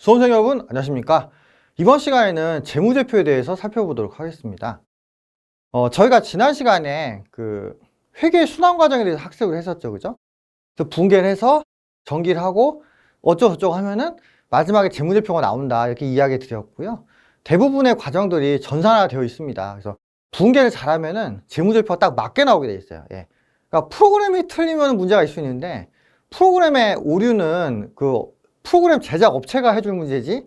수험생 여러분 안녕하십니까? 이번 시간에는 재무제표에 대해서 살펴보도록 하겠습니다. 저희가 지난 시간에 그 회계 순환 과정에 대해서 학습을 했었죠, 그죠? 그래서 분개를 해서 전기를 하고 어쩌고저쩌고 하면은 마지막에 재무제표가 나온다 이렇게 이야기 드렸고요. 대부분의 과정들이 전산화되어 있습니다. 그래서 분개를 잘하면은 재무제표가 딱 맞게 나오게 돼 있어요. 예. 그러니까 프로그램이 틀리면 문제가 있을 수 있는데 프로그램의 오류는 그 프로그램 제작 업체가 해줄 문제지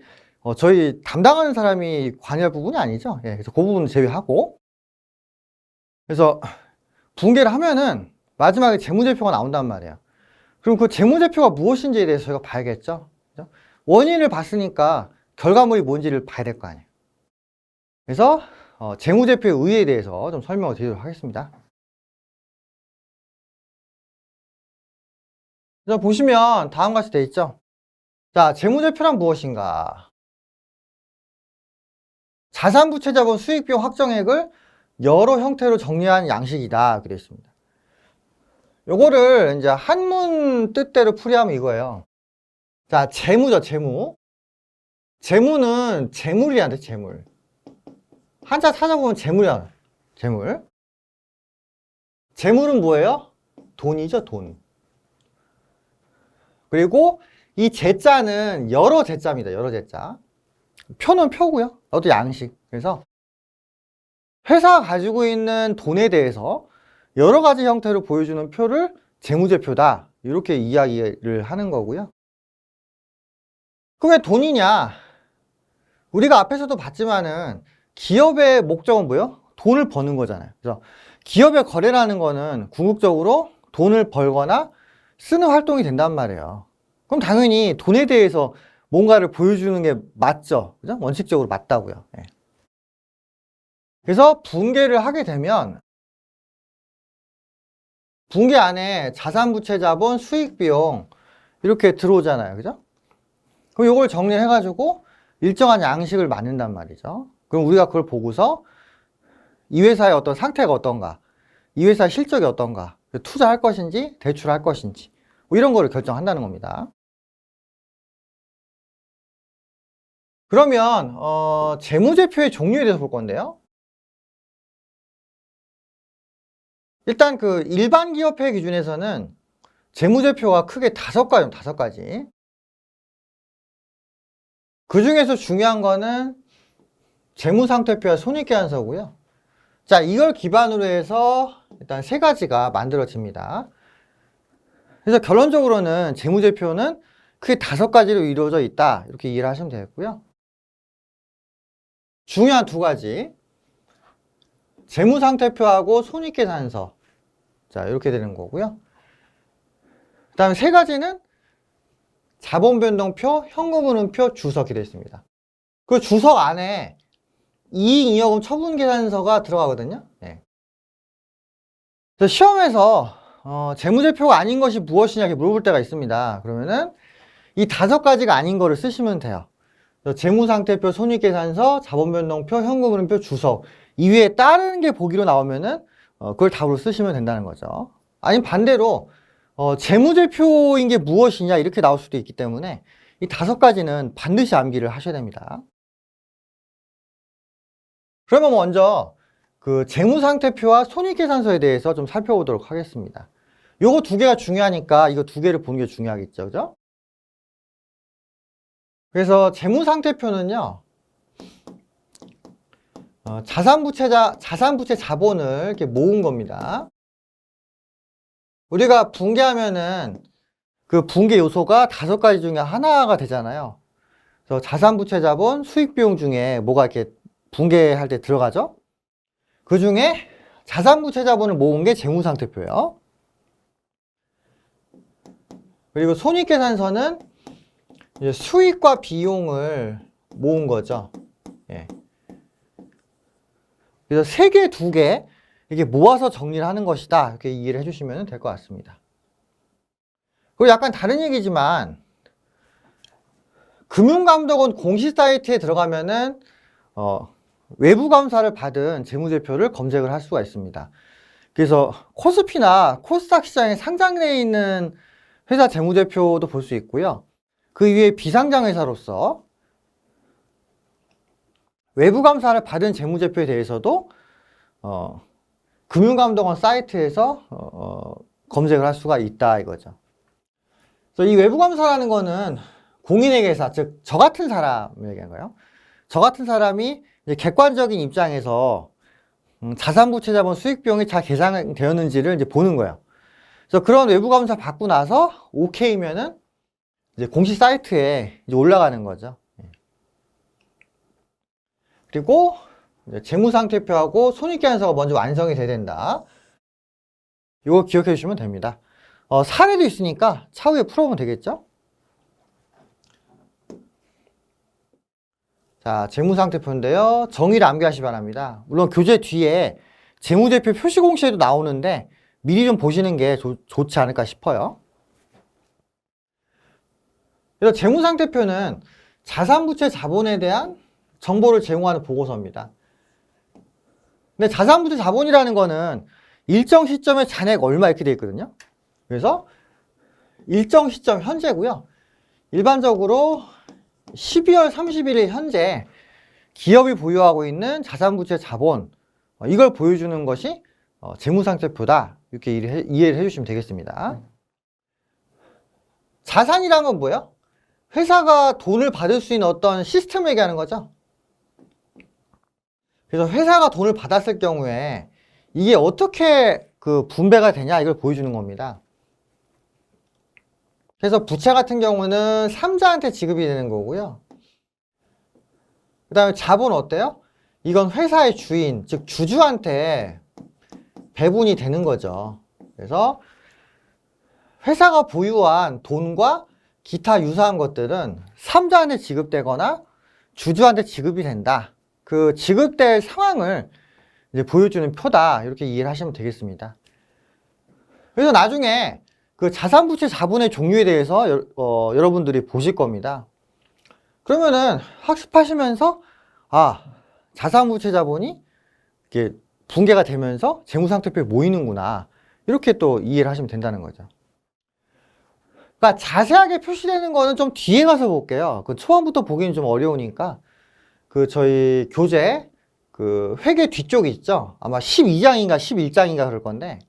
저희 담당하는 사람이 관여할 부분이 아니죠. 예, 그래서 그 부분은 제외하고, 그래서 분개를 하면은 마지막에 재무제표가 나온단 말이에요. 그럼 그 재무제표가 무엇인지에 대해서 저희가 봐야겠죠. 그죠? 원인을 봤으니까 결과물이 뭔지를 봐야 될 거 아니에요. 그래서 재무제표의 의의에 대해서 좀 설명을 드리도록 하겠습니다. 자, 보시면 다음과 같이 되어 있죠. 자, 재무제표란 무엇인가? 자산부채자본 수익비용 확정액을 여러 형태로 정리한 양식이다. 그랬습니다 요거를 이제 한문 뜻대로 풀이하면 이거예요. 자, 재무죠, 재무. 재무는 재물이란데, 재물. 한자 찾아보면 재물이야, 재물. 재물은 뭐예요? 돈이죠, 돈. 그리고 이 제자는 여러 제자입니다, 여러 제자. 표는 표고요. 이것도 양식. 그래서 회사가 가지고 있는 돈에 대해서 여러 가지 형태로 보여주는 표를 재무제표다. 이렇게 이야기를 하는 거고요. 그럼 왜 돈이냐? 우리가 앞에서도 봤지만은 기업의 목적은 뭐예요? 돈을 버는 거잖아요. 그래서 기업의 거래라는 거는 궁극적으로 돈을 벌거나 쓰는 활동이 된단 말이에요. 그럼 당연히 돈에 대해서 뭔가를 보여주는 게 맞죠. 그죠? 원칙적으로 맞다고요. 예. 그래서 분개를 하게 되면 분개 안에 자산부채자본, 수익비용 이렇게 들어오잖아요. 그죠? 그럼 이걸 정리해가지고 일정한 양식을 만든단 말이죠. 그럼 우리가 그걸 보고서 이 회사의 어떤 상태가 어떤가, 이 회사의 실적이 어떤가, 투자할 것인지 대출할 것인지 뭐 이런 거를 결정한다는 겁니다. 그러면 재무제표의 종류에 대해서 볼 건데요. 일단 그 일반 기업회 기준에서는 재무제표가 크게 5가지, 5가지. 그 중에서 중요한 거는 재무상태표와 손익계산서고요. 자, 이걸 기반으로 해서 일단 3가지가 만들어집니다. 그래서 결론적으로는 재무제표는 크게 5가지로 이루어져 있다. 이렇게 이해를 하시면 되겠고요. 중요한 2가지. 재무상태표하고 손익계산서. 자, 이렇게 되는 거고요. 그 다음에 3가지는 자본변동표, 현금흐름표, 주석이 되어 있습니다. 그 주석 안에 이익잉여금 처분계산서가 들어가거든요. 네. 그래서 시험에서 재무제표가 아닌 것이 무엇이냐 이렇게 물어볼 때가 있습니다. 그러면은 이 5가지가 아닌 거를 쓰시면 돼요. 재무상태표, 손익계산서, 자본변동표, 현금흐름표, 주석 이 위에 다른 게 보기로 나오면은 그걸 답으로 쓰시면 된다는 거죠. 아니면 반대로 재무제표인 게 무엇이냐 이렇게 나올 수도 있기 때문에 이 5가지는 반드시 암기를 하셔야 됩니다. 그러면 먼저 그 재무상태표와 손익계산서에 대해서 좀 살펴보도록 하겠습니다. 요거 2개가 중요하니까 이거 2개를 보는 게 중요하겠죠, 그죠? 그래서 재무상태표는요, 자산부채 자본을 이렇게 모은 겁니다. 우리가 분개하면은 그 분개 요소가 5가지 중에 하나가 되잖아요. 그래서 자산부채 자본, 수익비용 중에 뭐가 이렇게 분개할 때 들어가죠? 그 중에 자산부채 자본을 모은 게 재무상태표예요. 그리고 손익계산서는 이제 수익과 비용을 모은 거죠. 예. 그래서 3개, 2개 이렇게 모아서 정리를 하는 것이다. 이렇게 이해를 해주시면 될 것 같습니다. 그리고 약간 다른 얘기지만 금융감독원 공식 사이트에 들어가면은 외부 감사를 받은 재무제표를 검색을 할 수가 있습니다. 그래서 코스피나 코스닥 시장에 상장되어 있는 회사 재무제표도 볼 수 있고요. 그 위에 비상장 회사로서 외부 감사를 받은 재무제표에 대해서도 금융감독원 사이트에서 검색을 할 수가 있다 이거죠. 그래서 이 외부 감사라는 거는 공인회계사, 즉 저 같은 사람을 얘기한 거예요. 저 같은 사람이 이제 객관적인 입장에서 자산부채자본 수익비용이 잘 계산되었는지를 이제 보는 거예요. 그래서 그런 외부 감사 받고 나서 오케이면은 이제 공식 사이트에 이제 올라가는 거죠. 그리고 재무상태표하고 손익계산서가 먼저 완성이 돼야 된다. 이거 기억해 주시면 됩니다. 사례도 있으니까 차후에 풀어보면 되겠죠? 자, 재무상태표인데요. 정의를 암기하시 바랍니다. 물론 교재 뒤에 재무제표 표시공시에도 나오는데 미리 좀 보시는 게 좋지 않을까 싶어요. 그래서 재무상태표는 자산부채 자본에 대한 정보를 제공하는 보고서입니다. 근데 자산부채 자본이라는 거는 일정 시점에 잔액 얼마 이렇게 되어 있거든요. 그래서 일정 시점 현재고요. 일반적으로 12월 31일 현재 기업이 보유하고 있는 자산부채 자본, 이걸 보여주는 것이 재무상태표다. 이렇게 이해를 해주시면 되겠습니다. 자산이란 건 뭐예요? 회사가 돈을 받을 수 있는 어떤 시스템을 얘기하는 거죠. 그래서 회사가 돈을 받았을 경우에 이게 어떻게 그 분배가 되냐 이걸 보여주는 겁니다. 그래서 부채 같은 경우는 3자한테 지급이 되는 거고요. 그 다음에 자본 어때요? 이건 회사의 주인, 즉 주주한테 배분이 되는 거죠. 그래서 회사가 보유한 돈과 기타 유사한 것들은 3자한테 지급되거나 주주한테 지급이 된다. 그 지급될 상황을 이제 보여주는 표다. 이렇게 이해를 하시면 되겠습니다. 그래서 나중에 그 자산부채 자본의 종류에 대해서 여러분들이 보실 겁니다. 그러면은 학습하시면서 자산부채 자본이 이렇게 분개가 되면서 재무상태표에 모이는구나. 이렇게 또 이해를 하시면 된다는 거죠. 그러니까 자세하게 표시되는 거는 좀 뒤에 가서 볼게요. 그 초반부터 보기는 좀 어려우니까 그 저희 교재 그 회계 뒤쪽이 있죠. 아마 12장인가 11장인가 그럴 건데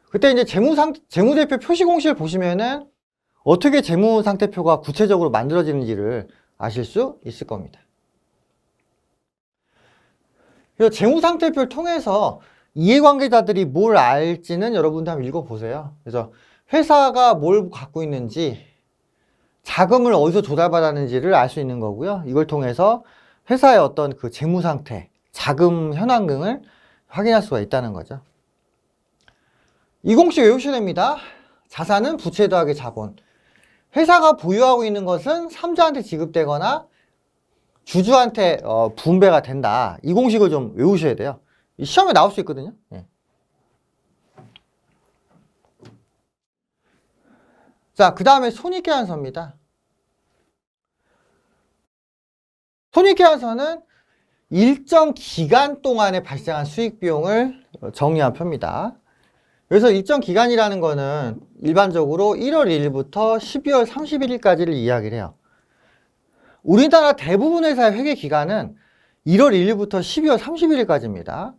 그때 이제 재무제표 표시공시를 보시면은 어떻게 재무상태표가 구체적으로 만들어지는지를 아실 수 있을 겁니다. 그래서 재무상태표를 통해서 이해관계자들이 뭘 알지는 여러분들 한번 읽어보세요. 그래서 회사가 뭘 갖고 있는지, 자금을 어디서 조달받았는지를 알 수 있는 거고요. 이걸 통해서 회사의 어떤 그 재무상태, 자금 현황 등을 확인할 수가 있다는 거죠. 이 공식 외우셔야 됩니다. 자산은 부채 더하기 자본. 회사가 보유하고 있는 것은 3자한테 지급되거나 주주한테 분배가 된다. 이 공식을 좀 외우셔야 돼요. 시험에 나올 수 있거든요. 네. 자, 그 다음에 손익계산서입니다. 손익계산서는 일정 기간 동안에 발생한 수익비용을 정리한 표입니다. 그래서 일정 기간이라는 거는 일반적으로 1월 1일부터 12월 31일까지를 이야기를 해요. 우리나라 대부분 회사의 회계 기간은 1월 1일부터 12월 31일까지입니다.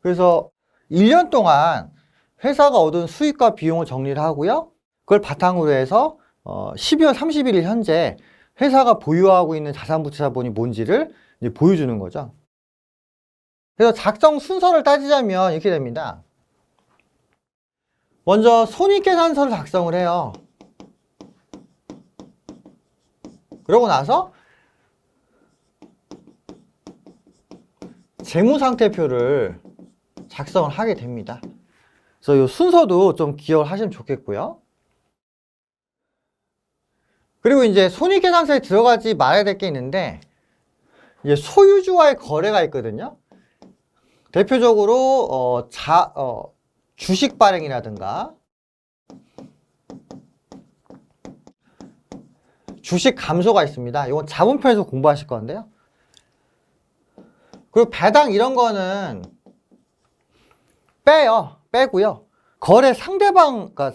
그래서 1년 동안 회사가 얻은 수익과 비용을 정리를 하고요. 그걸 바탕으로 해서 12월 31일 현재 회사가 보유하고 있는 자산부채 자본이 뭔지를 이제 보여주는 거죠. 그래서 작성 순서를 따지자면 이렇게 됩니다. 먼저 손익계산서를 작성을 해요. 그러고 나서 재무상태표를 작성을 하게 됩니다. 그래서 이 순서도 좀 기억을 하시면 좋겠고요. 그리고 이제 손익계산서에 들어가지 말아야 될 게 있는데, 이제 소유주와의 거래가 있거든요. 대표적으로 주식 발행이라든가 주식 감소가 있습니다. 이건 자본편에서 공부하실 건데요. 그리고 배당 이런 거는 빼고요. 거래 상대방, 그러니까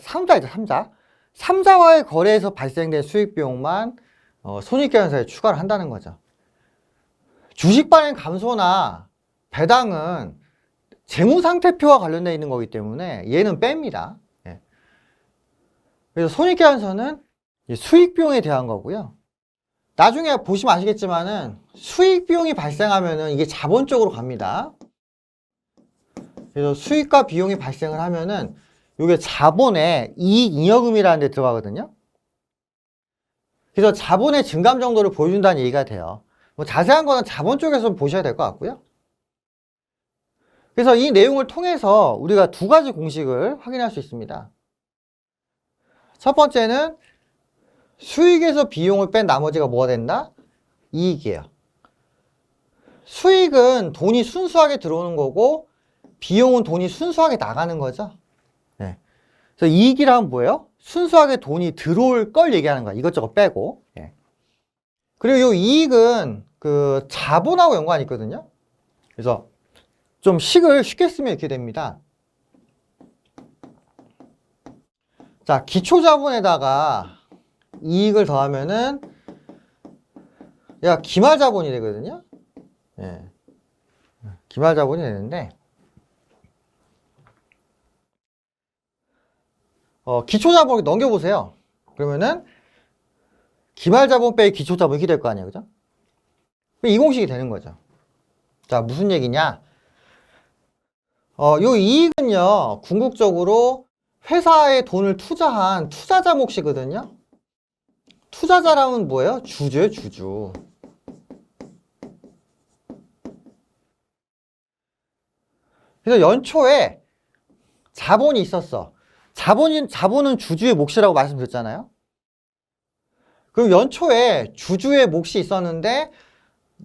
3자와의 거래에서 발생된 수익 비용만 손익계산서에 추가를 한다는 거죠. 주식 발행 감소나 배당은 재무상태표와 관련되어 있는 거기 때문에 얘는 뺍니다. 예. 그래서 손익계산서는 수익 비용에 대한 거고요. 나중에 보시면 아시겠지만은 수익 비용이 발생하면은 이게 자본 쪽으로 갑니다. 그래서 수익과 비용이 발생을 하면은 이게 자본의 이익 잉여금이라는 데 들어가거든요. 그래서 자본의 증감 정도를 보여준다는 얘기가 돼요. 뭐 자세한 거는 자본 쪽에서 보셔야 될 것 같고요. 그래서 이 내용을 통해서 우리가 두 가지 공식을 확인할 수 있습니다. 첫 번째는 수익에서 비용을 뺀 나머지가 뭐가 된다? 이익이에요. 수익은 돈이 순수하게 들어오는 거고 비용은 돈이 순수하게 나가는 거죠. 네. 그래서 이익이란 뭐예요? 순수하게 돈이 들어올 걸 얘기하는 거야. 이것저것 빼고. 예. 그리고 이 이익은 그 자본하고 연관이 있거든요. 그래서 좀 식을 쉽게 쓰면 이렇게 됩니다. 자, 기초자본에다가 이익을 더하면은 얘가 기말자본이 되거든요. 예. 기말자본이 되는데 기초자본 넘겨보세요. 그러면은 기말자본 빼기 기초자본 이렇게 될 거 아니에요, 그죠? 이 공식이 되는 거죠. 자, 무슨 얘기냐? 요 이익은요, 궁극적으로 회사에 돈을 투자한 투자자 몫이거든요. 투자자라면 뭐예요? 주주예요, 주주. 그래서 연초에 자본이 있었어. 자본은 주주의 몫이라고 말씀드렸잖아요. 그럼 연초에 주주의 몫이 있었는데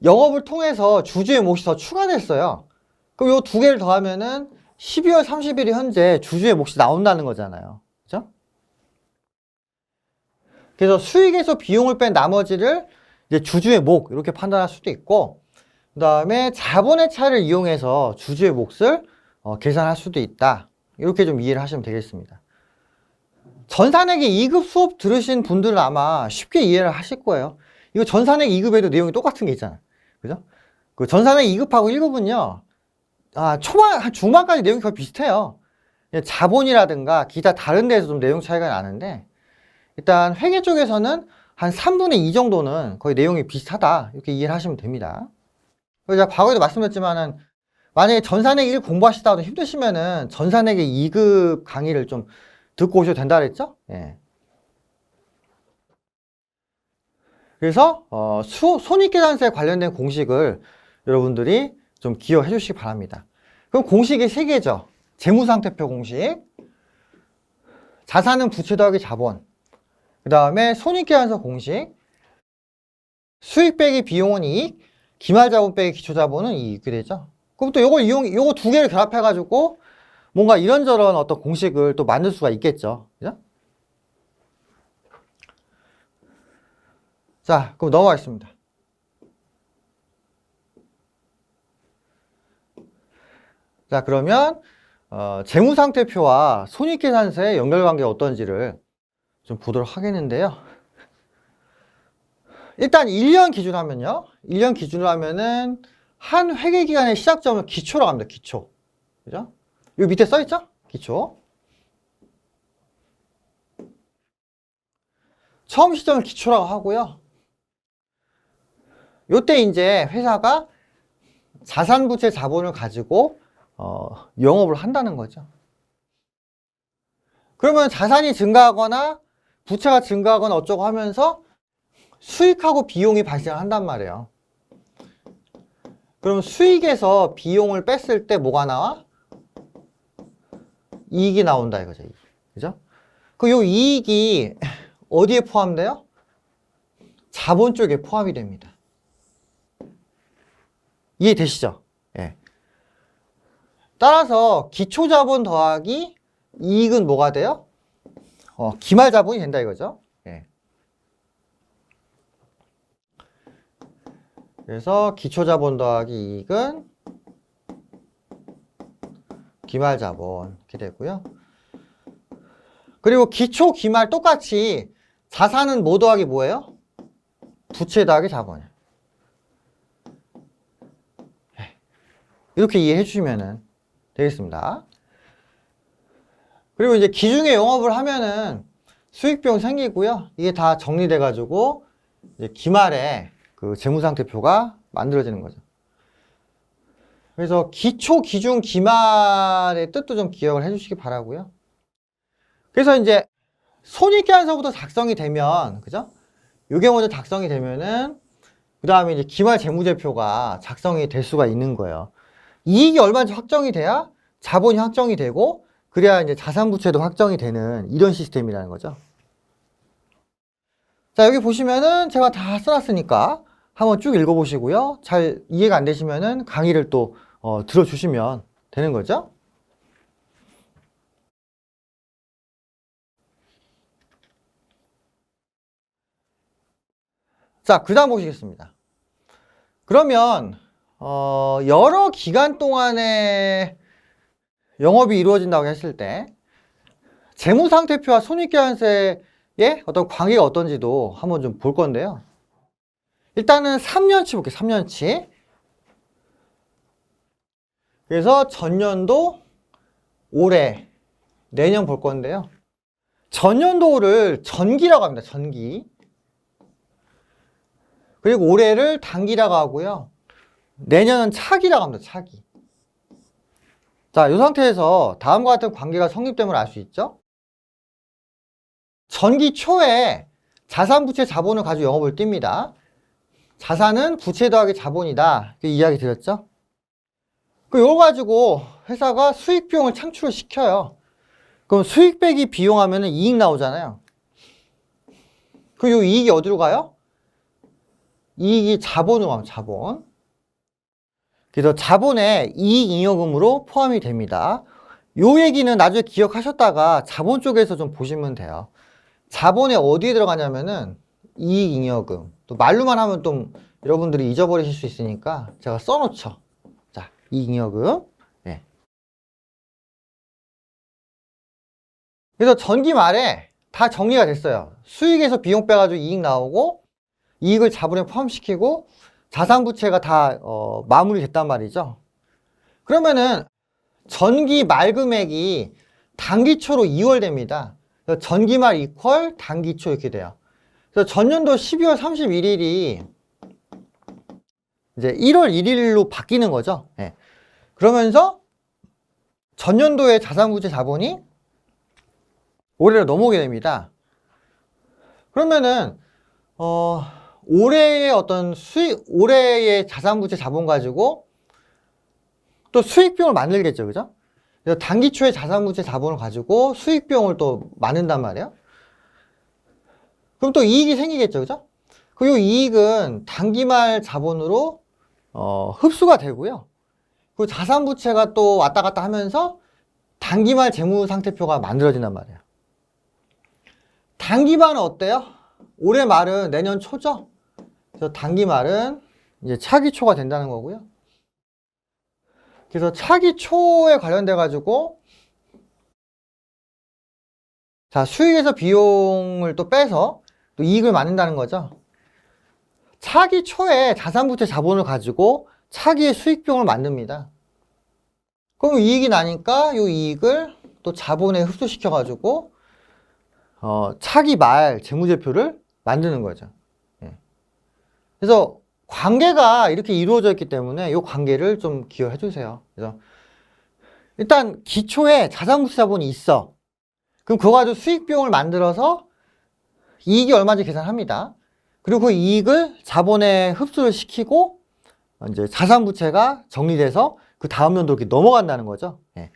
영업을 통해서 주주의 몫이 더 추가됐어요. 그럼 요 두 개를 더하면은 12월 30일이 현재 주주의 몫이 나온다는 거잖아요. 그죠? 그래서 수익에서 비용을 뺀 나머지를 이제 주주의 몫 이렇게 판단할 수도 있고, 그 다음에 자본의 차를 이용해서 주주의 몫을 계산할 수도 있다. 이렇게 좀 이해를 하시면 되겠습니다. 전산회계 2급 수업 들으신 분들은 아마 쉽게 이해를 하실 거예요. 이거 전산회계 2급에도 내용이 똑같은 게 있잖아요. 그죠? 그 전산회계 2급하고 1급은요, 중반까지 내용이 거의 비슷해요. 자본이라든가 기타 다른 데에서 좀 내용 차이가 나는데, 일단 회계 쪽에서는 한 3분의 2 정도는 거의 내용이 비슷하다. 이렇게 이해를 하시면 됩니다. 제가 과거에도 말씀드렸지만은, 만약에 전산회계 1 공부하시다가 힘드시면은 전산회계 2급 강의를 좀 듣고 오셔도 된다 그랬죠? 예. 그래서 손익계산서에 관련된 공식을 여러분들이 좀 기억해 주시기 바랍니다. 그럼 공식이 3개죠. 재무상태표 공식, 자산은 부채 더하기 자본, 그 다음에 손익계산서 공식, 수익 빼기 비용은 이익, 기말자본 빼기 기초자본은 이익이 되죠. 그럼 또 요거 두 개를 결합해가지고 뭔가 이런저런 어떤 공식을 또 만들 수가 있겠죠. 그죠? 자, 그럼 넘어가겠습니다. 자, 그러면 재무상태표와 손익계산서의 연결관계가 어떤지를 좀 보도록 하겠는데요. 일단 1년 기준으로 하면요. 1년 기준으로 하면은 한 회계기간의 시작점을 기초로 합니다. 기초. 그죠? 여기 밑에 써있죠? 기초. 처음 시점을 기초라고 하고요. 요때 이제 회사가 자산부채 자본을 가지고 영업을 한다는 거죠. 그러면 자산이 증가하거나 부채가 증가하거나 어쩌고 하면서 수익하고 비용이 발생한단 말이에요. 그럼 수익에서 비용을 뺐을 때 뭐가 나와? 이익이 나온다 이거죠. 그죠? 그 요 이익이 어디에 포함돼요? 자본 쪽에 포함이 됩니다. 이해되시죠? 예. 따라서 기초자본 더하기 이익은 뭐가 돼요? 기말자본이 된다 이거죠. 예. 그래서 기초자본 더하기 이익은 기말자본 이렇게 되고요. 그리고 기초, 기말 똑같이 자산은 뭐 더하기 뭐예요? 부채 더하기 자본이에요. 이렇게 이해해 주시면 되겠습니다. 그리고 이제 기중에 영업을 하면은 수익 비용 생기고요. 이게 다 정리돼 가지고 이제 기말에 그 재무상태표가 만들어지는 거죠. 그래서 기초, 기중, 기말의 뜻도 좀 기억을 해 주시기 바라고요. 그래서 이제 손익계산서부터 작성이 되면, 그죠? 요게 먼저 작성이 되면은 그 다음에 이제 기말 재무제표가 작성이 될 수가 있는 거예요. 이익이 얼마인지 확정이 돼야 자본이 확정이 되고, 그래야 이제 자산부채도 확정이 되는 이런 시스템이라는 거죠. 자, 여기 보시면은 제가 다 써놨으니까 한번 쭉 읽어보시고요. 잘 이해가 안 되시면은 강의를 또 들어주시면 되는 거죠. 자, 그 다음 보시겠습니다. 그러면 여러 기간 동안에 영업이 이루어진다고 했을 때 재무상태표와 손익계산서의 어떤 관계가 어떤지도 한번 좀 볼 건데요. 일단은 3년치 볼게요. 3년치. 그래서 전년도, 올해, 내년 볼 건데요. 전년도를 전기라고 합니다. 전기. 그리고 올해를 단기라고 하고요. 내년은 차기라고 합니다. 차기. 자, 이 상태에서 다음과 같은 관계가 성립됨을 알 수 있죠. 전기 초에 자산, 부채, 자본을 가지고 영업을 띱니다. 자산은 부채 더하기 자본이다. 그 이야기 드렸죠. 이걸 가지고 회사가 수익 비용을 창출을 시켜요. 그럼 수익 빼기 비용 하면은 이익 나오잖아요. 그럼 이 이익이 어디로 가요? 이익이 자본으로 가면 자본. 그래서 자본의 이익 잉여금으로 포함이 됩니다. 요 얘기는 나중에 기억하셨다가 자본 쪽에서 좀 보시면 돼요. 자본에 어디에 들어가냐면은 이익 잉여금. 또 말로만 하면 좀 여러분들이 잊어버리실 수 있으니까 제가 써놓죠. 자, 이익 잉여금. 네. 그래서 전기 말에 다 정리가 됐어요. 수익에서 비용 빼가지고 이익 나오고 이익을 자본에 포함시키고 자산 부채가 다 마무리됐단 말이죠. 그러면은 전기 말 금액이 단기초로 2월 됩니다. 전기 말 이퀄 단기초 이렇게 돼요. 그래서 전년도 12월 31일이 이제 1월 1일로 바뀌는 거죠. 네. 그러면서 전년도의 자산 부채 자본이 올해로 넘어오게 됩니다. 그러면은 올해의 어떤 올해의 자산 부채 자본 가지고 또 수익 비용을 만들겠죠, 그죠? 그래서 단기초의 자산 부채 자본을 가지고 수익 비용을 또 만든단 말이에요. 그럼 또 이익이 생기겠죠, 그죠? 그 이익은 단기말 자본으로 흡수가 되고요. 그 자산 부채가 또 왔다 갔다 하면서 단기말 재무상태표가 만들어진단 말이에요. 단기말은 어때요? 올해 말은 내년 초죠? 그래서 단기말은 이제 차기초가 된다는 거고요. 그래서 차기초에 관련돼 가지고 자, 수익에서 비용을 또 빼서 또 이익을 만든다는 거죠. 차기초에 자산부채 자본을 가지고 차기의 수익 비용을 만듭니다. 그럼 이익이 나니까 이 이익을 또 자본에 흡수시켜 가지고 차기 말 재무제표를 만드는 거죠. 예. 그래서 관계가 이렇게 이루어져 있기 때문에 이 관계를 좀 기억해 주세요. 그래서 일단 기초에 자산부채 자본이 있어. 그럼 그거 가지고 수익 비용을 만들어서 이익이 얼마인지 계산합니다. 그리고 그 이익을 자본에 흡수를 시키고 이제 자산부채가 정리돼서 그 다음 연도로 이렇게 넘어간다는 거죠. 예.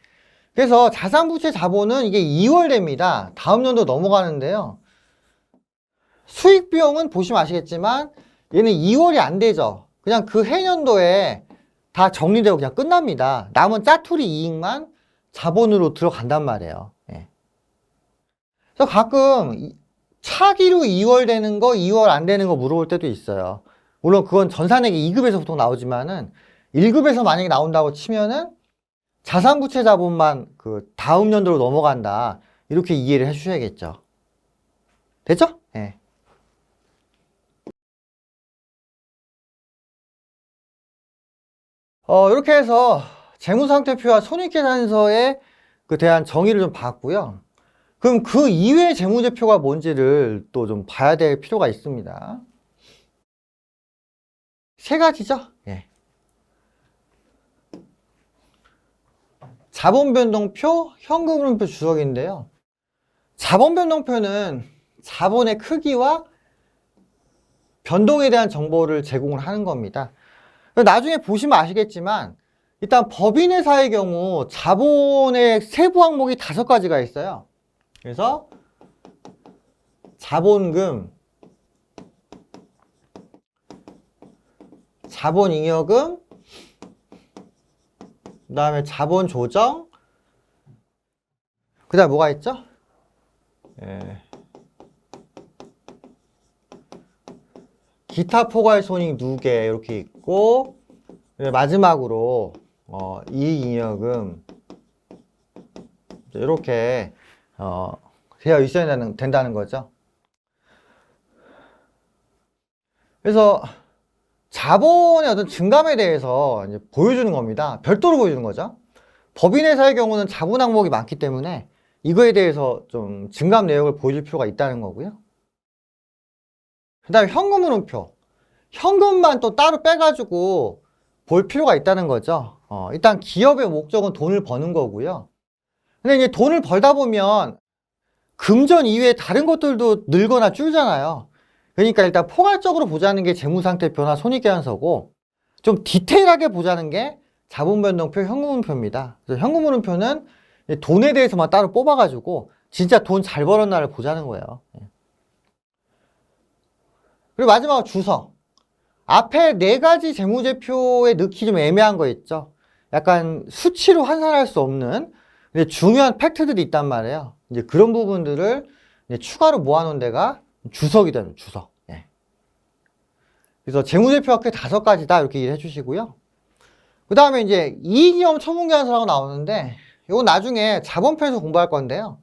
그래서 자산부채 자본은 이게 2월 됩니다. 다음 연도 넘어가는데요. 수익 비용은 보시면 아시겠지만 얘는 2월이 안 되죠. 그냥 그 해년도에 다 정리되고 그냥 끝납니다. 남은 짜투리 이익만 자본으로 들어간단 말이에요. 예. 그래서 가끔 차기로 2월 되는 거, 2월 안 되는 거 물어볼 때도 있어요. 물론 그건 전산액이 2급에서 보통 나오지만은 1급에서 만약에 나온다고 치면은 자산부채 자본만 그 다음 연도로 넘어간다. 이렇게 이해를 해 주셔야겠죠. 됐죠? 예. 이렇게 해서 재무상태표와 손익계산서에 대한 정의를 좀 봤고요. 그럼 그 이외의 재무제표가 뭔지를 또 좀 봐야 될 필요가 있습니다. 세 가지죠. 예. 자본변동표, 현금흐름표 주석인데요. 자본변동표는 자본의 크기와 변동에 대한 정보를 제공을 하는 겁니다. 나중에 보시면 아시겠지만 일단 법인회사의 경우 자본의 세부 항목이 5가지가 있어요. 그래서 자본금, 자본잉여금, 그 다음에 자본조정, 그 다음에 뭐가 있죠? 예. 기타 포괄손익 누계 이렇게 있고, 마지막으로 이익잉여금 이렇게 되어 있어야 된다는 거죠. 그래서 자본의 어떤 증감에 대해서 이제 보여주는 겁니다. 별도로 보여주는 거죠. 법인회사의 경우는 자본 항목이 많기 때문에 이거에 대해서 좀 증감 내역을 보여줄 필요가 있다는 거고요. 그 다음에 현금흐름표. 현금만 또 따로 빼가지고 볼 필요가 있다는 거죠. 일단 기업의 목적은 돈을 버는 거고요. 근데 이제 돈을 벌다 보면 금전 이외에 다른 것들도 늘거나 줄잖아요. 그러니까 일단 포괄적으로 보자는 게 재무상태표나 손익계산서고, 좀 디테일하게 보자는 게 자본변동표, 현금흐름표입니다. 그래서 현금흐름표는 돈에 대해서만 따로 뽑아가지고 진짜 돈 잘 벌은 날을 보자는 거예요. 그리고 마지막으로 주석. 앞에 4가지 재무제표에 넣기 좀 애매한 거 있죠. 약간 수치로 환산할 수 없는 중요한 팩트들이 있단 말이에요. 이제 그런 부분들을 이제 추가로 모아놓은 데가 주석이 되는 주석. 예. 그래서 재무제표가 크게 5가지다 이렇게 이해해 주시고요. 그 다음에 이제 이익잉여금 처분계산서라고 나오는데 이건 나중에 자본표에서 공부할 건데요.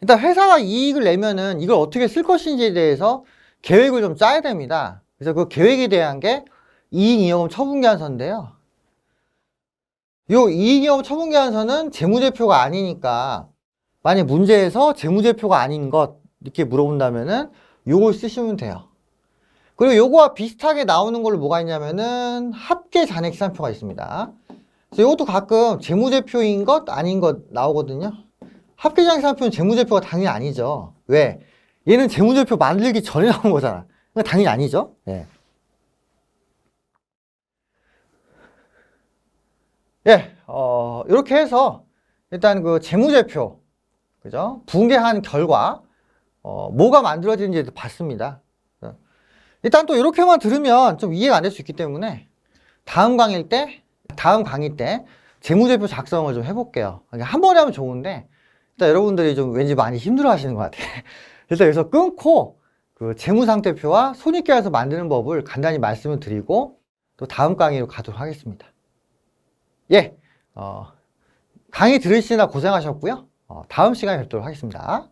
일단 회사가 이익을 내면은 이걸 어떻게 쓸 것인지에 대해서 계획을 좀 짜야 됩니다. 그래서 그 계획에 대한 게 이익잉여금 처분계산서인데요. 요 이익잉여금 처분계산서는 재무제표가 아니니까 만약 문제에서 재무제표가 아닌 것 이렇게 물어본다면은 요걸 쓰시면 돼요. 그리고 요거와 비슷하게 나오는 걸로 뭐가 있냐면은 합계잔액계산표가 있습니다. 그래서 이것도 가끔 재무제표인 것 아닌 것 나오거든요. 합계잔액계산표는 재무제표가 당연히 아니죠. 왜? 얘는 재무제표 만들기 전에 나온 거잖아. 그러니까 당연히 아니죠. 예. 예, 이렇게 해서 일단 그 재무제표, 그죠? 붕괴한 결과, 뭐가 만들어지는지 봤습니다. 일단 또 이렇게만 들으면 좀 이해가 안 될 수 있기 때문에 다음 강의 때 재무제표 작성을 좀 해볼게요. 한 번에 하면 좋은데 일단 여러분들이 좀 왠지 많이 힘들어 하시는 것 같아요. 그래서 여기서 끊고 그 재무상태표와 손익계산서 만드는 법을 간단히 말씀을 드리고 또 다음 강의로 가도록 하겠습니다. 예, 강의 들으시느라 고생하셨고요. 다음 시간에 뵙도록 하겠습니다.